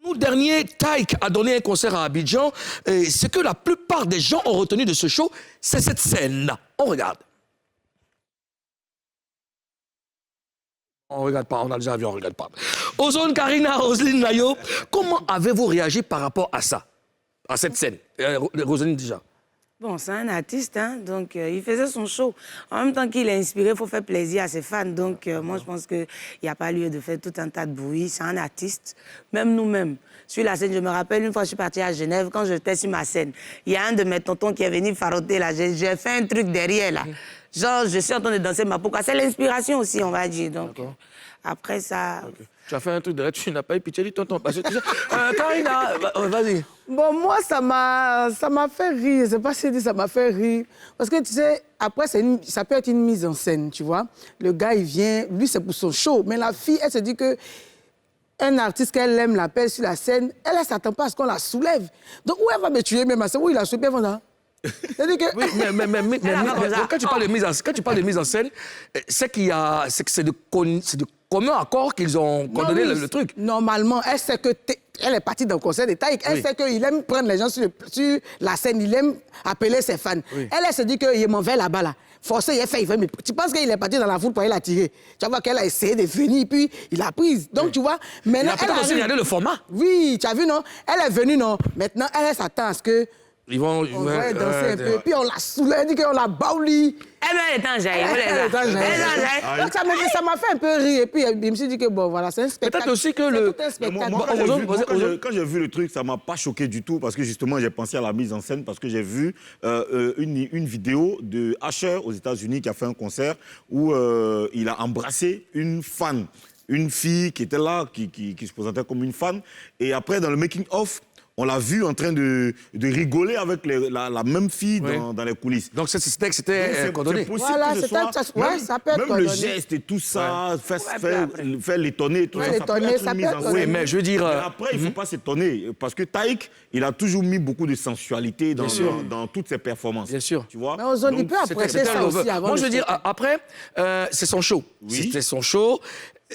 Au dernier, Taïk a donné un concert à Abidjan. Et ce que la plupart des gens ont retenu de ce show, c'est cette scène-là. On regarde. On regarde pas, on a déjà vu, on regarde pas. Ozone, Karina, Roselyne, Nayo, comment avez-vous réagi par rapport à ça, à cette scène? Roselyne déjà. Bon, c'est un artiste, hein, donc il faisait son show. En même temps qu'il est inspiré, il faut faire plaisir à ses fans. Donc moi, je pense qu'il n'y a pas lieu de faire tout un tas de bruit. C'est un artiste. Même nous-mêmes, sur la scène, je me rappelle, une fois, je suis partie à Genève, quand j'étais sur ma scène, il y a un de mes tontons qui est venu faroter là. J'ai fait un truc derrière là. Genre, je suis en train de danser ma pourquoi. C'est l'inspiration aussi, on va dire. Donc, après ça... Okay. Tu as fait un truc derrière, tu n'as pas eu pitié du tonton. Parce que, tu sais, Karina, vas-y. Bon, moi, ça m'a fait rire. Je sais pas si ça m'a fait rire. Parce que, tu sais, après, ça peut être une mise en scène, tu vois. Le gars, il vient, lui, c'est pour son show. Mais la fille, elle se dit que un artiste qu'elle aime l'appelle sur la scène, elle ne s'attend pas à ce qu'on la soulève. Donc, où elle va me tuer même à ça? Où il la soulève, elle va c'est-à-dire que... Oui, mais quand tu parles de mise en scène, c'est que c'est de commun accord qu'ils ont condamné le truc. Normalement, elle sait que elle est partie d'un concert de Taïk. Elle sait qu'il aime prendre les gens sur la scène, il aime appeler ses fans. Oui. Elle se dit qu'il m'en va là-bas, là. Forcé, il fait, mais tu penses qu'il est parti dans la foule pour aller la tirer. Tu vois qu'elle a essayé de venir, puis il a prise. Donc, tu vois, maintenant... Il a peut-être aussi regardé le format. Oui, tu as vu, non? Elle est venue, non? Maintenant, elle s'attend à ce que... On va danser un peu, puis on la soulève, dit qu'on la baouli. Elle est en jaillie. Donc ça m'a fait un peu rire, et puis je me suis dit que bon, voilà, c'est un spectacle. Peut-être aussi que le... Quand j'ai vu le truc, ça m'a pas choqué du tout, parce que justement, j'ai pensé à la mise en scène, parce que j'ai vu une vidéo de Usher aux États-Unis qui a fait un concert où il a embrassé une fan, une fille qui était là, qui se présentait comme une fan, et après, dans le making-of, on l'a vu en train de rigoler avec la même fille dans les coulisses. Donc c'était condamné. C'est possible que ce soit, ça peut être même le geste et tout ça, faire l'étonner, tout ça, ça peut être oui, mais je veux dire... Mais après, il ne faut pas s'étonner, parce que Taïk, il a toujours mis beaucoup de sensualité dans toutes ses performances. Bien sûr. Tu vois? Mais il peut apprécier ça aussi avant. Moi, je veux dire, après, c'est son show. Oui. C'était son show.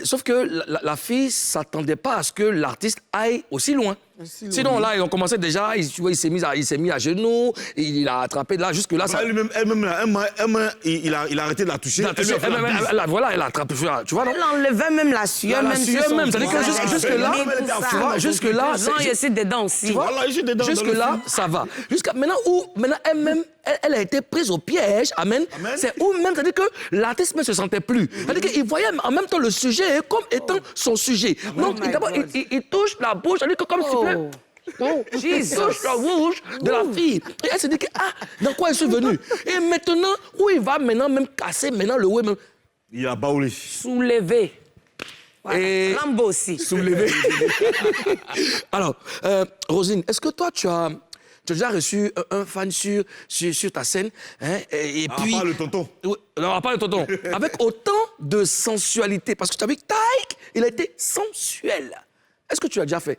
Sauf que la fille ne s'attendait pas à ce que l'artiste aille aussi loin. Sinon, là, ils ont commencé déjà, il s'est mis à genoux, il a attrapé là, jusque-là. Elle-même, il a arrêté de la toucher. Voilà, elle a attrapé, tu vois, non? Elle enlevait même la sueur. La sueur même, c'est-à-dire que jusque-là, tu vois, jusque-là... Non, je suis dedans aussi. Tu vois, jusque-là, ça va. Jusqu'à maintenant, elle-même, elle a été prise au piège, amen. C'est où même, c'est-à-dire que l'artiste ne se sentait plus. C'est-à-dire qu'il voyait en même temps le sujet comme étant son sujet. Donc, d'abord, il touche la bouche, c'est-à-dire que comme s'il il touche la bouche de la fille. Et elle se dit que, dans quoi elle est venue? Et maintenant, où il va maintenant même casser maintenant le ouais même. Il a baoulé. Soulevé. Voilà. Et Lambo aussi. Soulevé. Alors, Roselyne, est-ce que toi, tu as déjà reçu un fan sur ta scène, hein, et puis... pas le tonton. Non, pas le tonton. Avec autant de sensualité. Parce que tu as vu que Taïk, il a été sensuel. Est-ce que tu as déjà fait?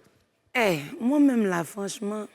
Moi-même, là, franchement...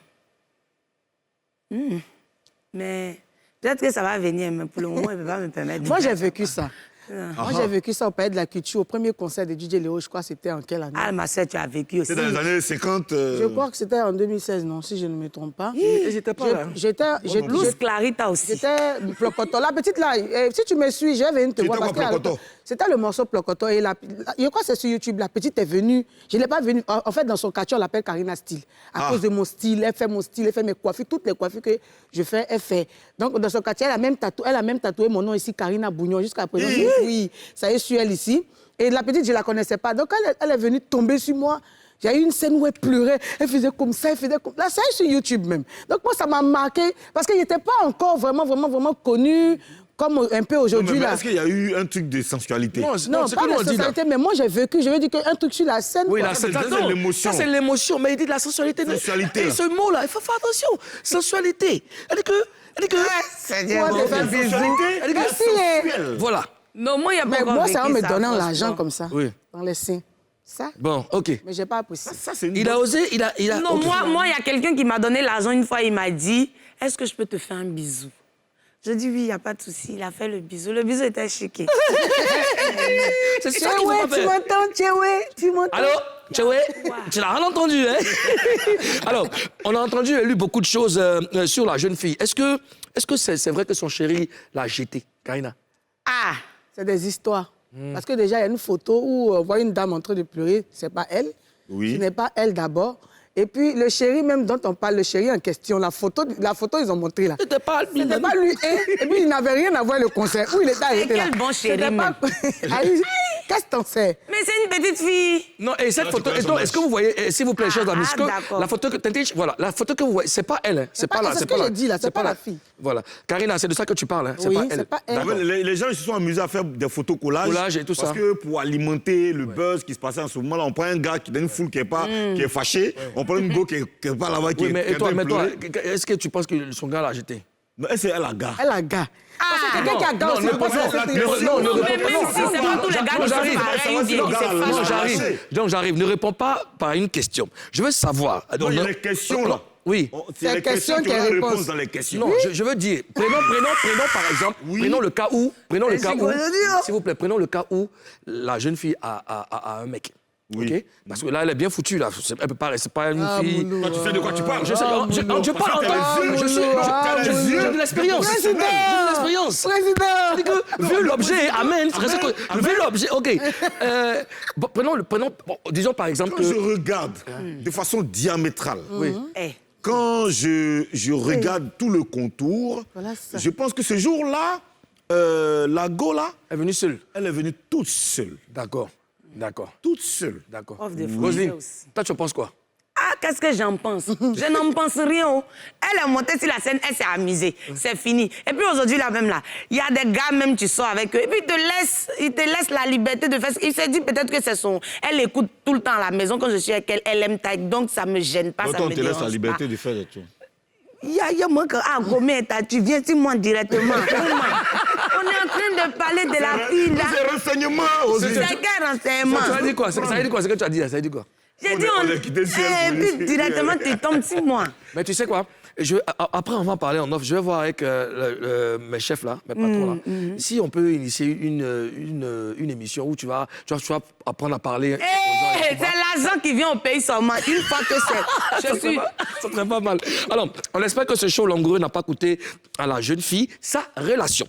Mais peut-être que ça va venir, mais pour le moment, il ne peut pas me permettre. Moi, j'ai vécu ça. Moi, j'ai vécu ça au Palais de la Culture, au premier concert de DJ Léo, je crois que c'était en quelle année? Ah, ma sœur, tu as vécu aussi. C'était dans les années 50. Je crois que c'était en 2016, non, si je ne me trompe pas. J'étais pas là. Luz Clarita aussi. J'étais Plocoto. La petite là, si tu me suis, je vais venir te voir. Parce que c'était le morceau Plocoto. Et je crois que c'est sur YouTube. La petite est venue. Je ne l'ai pas venue. En fait, dans son quartier, on l'appelle Karina Style. À cause de mon style, elle fait mon style, elle fait mes coiffures. Toutes les coiffures que je fais, elle fait. Donc, dans son quartier, elle a même tatoué mon nom ici, Karina Bougnon, jusqu'à présent. Oui, ça est sur elle ici. Et la petite, je ne la connaissais pas. Donc, elle est venue tomber sur moi. J'ai eu une scène où elle pleurait, elle faisait comme ça, elle faisait comme... Là, ça est sur YouTube même. Donc, moi, ça m'a marqué, parce qu'il n'était pas encore vraiment connu, comme un peu aujourd'hui. Est-ce qu'il y a eu un truc de sensualité? Non, pas de sensualité, mais moi, j'ai vécu, je veux dire qu'un truc sur la scène... Oui, la sensualité, c'est l'émotion. Ça, c'est l'émotion, mais il dit de la sensualité. Sensualité. Et ce mot-là, il faut faire attention. Sensualité. Elle dit que... C'est bien de faire bisous. Voilà. Non, moi, il n'y a pas mais moi, ça va me donner l'argent l'argent comme ça, dans les seins. Ça? Bon, OK. Mais j'ai pas apprécié. Il a osé, il a... Non, moi, il y a quelqu'un qui m'a donné l'argent une fois, il m'a dit, est-ce que je peux te faire un bisou? Je dis oui, il n'y a pas de souci. Il a fait le bisou. Le bisou était chiqué. C'est ça qu'il faut faire. Tu m'entends? Allô? Tu l'as rien entendu, hein? Alors, on a entendu et lu beaucoup de choses sur la jeune fille. Est-ce que c'est vrai que son chéri l'a jetée, Karina? Ah, c'est des histoires. Parce que déjà, il y a une photo où on voit une dame en train de pleurer. C'est pas elle. Oui. Ce n'est pas elle d'abord. Et puis, le chéri même dont on parle, le chéri en question, la photo ils ont montré là. C'était pas lui. C'était pas lui. Et puis, il n'avait rien à voir avec le concert. Où il était arrêté là. Quel bon chéri, C'était même. Qu'est-ce que t'en sais? Mais c'est une petite fille. Non, et cette photo, est-ce que vous voyez, s'il vous plaît, chers amis, d'accord. la photo que voilà, la photo que vous voyez, c'est pas elle, hein, c'est pas là, c'est ce que je dis là, c'est pas la fille. Voilà, Karina, c'est de ça que tu parles, hein, c'est Oui, pas elle. c'est pas elle. D'accord. Les gens ils se sont amusés à faire des photos collages Et tout parce ça. que pour alimenter le buzz qui se passait en ce moment-là, on prend un gars qui a une foule qui est fâché, on prend une go qui est pas là-bas qui Oui, est mais qui est en train de toi, pleurer. est-ce que tu penses que son gars l'a jeté? Mais c'est elle la gars. Elle a gars. Parce que quelqu'un qui a gars aussi, ne peut pas réponds faire pas. cette Non, émission. ne Mais réponds même pas. si c'est pas tous les gars qui sont pareils, ils disent que c'est Non, fâcheux. j'arrive. Ne réponds pas par une question. Je veux savoir. Non, il y a les questions là. Oui. C'est les question questions qui a ont la réponse. réponse dans les questions. Non, je veux dire, prenons par exemple, prenons le cas où, s'il vous plaît, prenons le cas où la jeune fille a un mec. Oui. Ok. Parce que là, elle est bien foutue, là. Elle peut pas, c'est pas une fille. Toi, tu sais de quoi tu parles? Je sais, je parle en tant que. J'ai de l'expérience. J'ai de l'expérience. Président. Vu l'objet, amen. Vu l'objet, ok. Prenons, disons par exemple Quand je que. regarde de façon diamétrale, Eh. quand je regarde tout le contour, Voilà ça. je pense que ce jour-là, la go là, Elle est venue seule. elle est venue toute seule. D'accord. Toute seule. Prof de français Roselyne, aussi. toi, tu penses quoi? Ah, qu'est-ce que j'en pense? Je n'en pense rien. Oh. Elle est montée sur la scène, elle s'est amusée. C'est fini. Et puis aujourd'hui, là même, là, il y a des gars même, tu sors avec eux. Et puis ils te laissent la liberté de faire ce qu'il s'est dit. Peut-être que c'est son... Elle écoute tout le temps à la maison quand je suis avec elle. Elle aime taille. Donc ça me gêne pas, ça Autant me on te laisse dérange la liberté pas. de faire des trucs. Il y a moi que... Ah, combien tu viens sur moi directement. On est en train de parler de la fille, là. C'est renseignement. C'est quel renseignement? Ça veut dire quoi? Ça veut dire quoi? Ce que tu as dit, ça veut dire quoi? J'ai dit, On est quitté le ciel Et pour puis directement, tu tombes sur moi. Mais tu sais quoi? Après, on va en parler en off. Je vais voir avec mes chefs là, mes patrons là. Si on peut initier une émission où tu vas apprendre à parler. Hey, c'est l'argent qui vient au pays seulement. Une fois que c'est... Je suis... Ça serait pas mal. Alors, on espère que ce show langoureux n'a pas coûté à la jeune fille sa relation.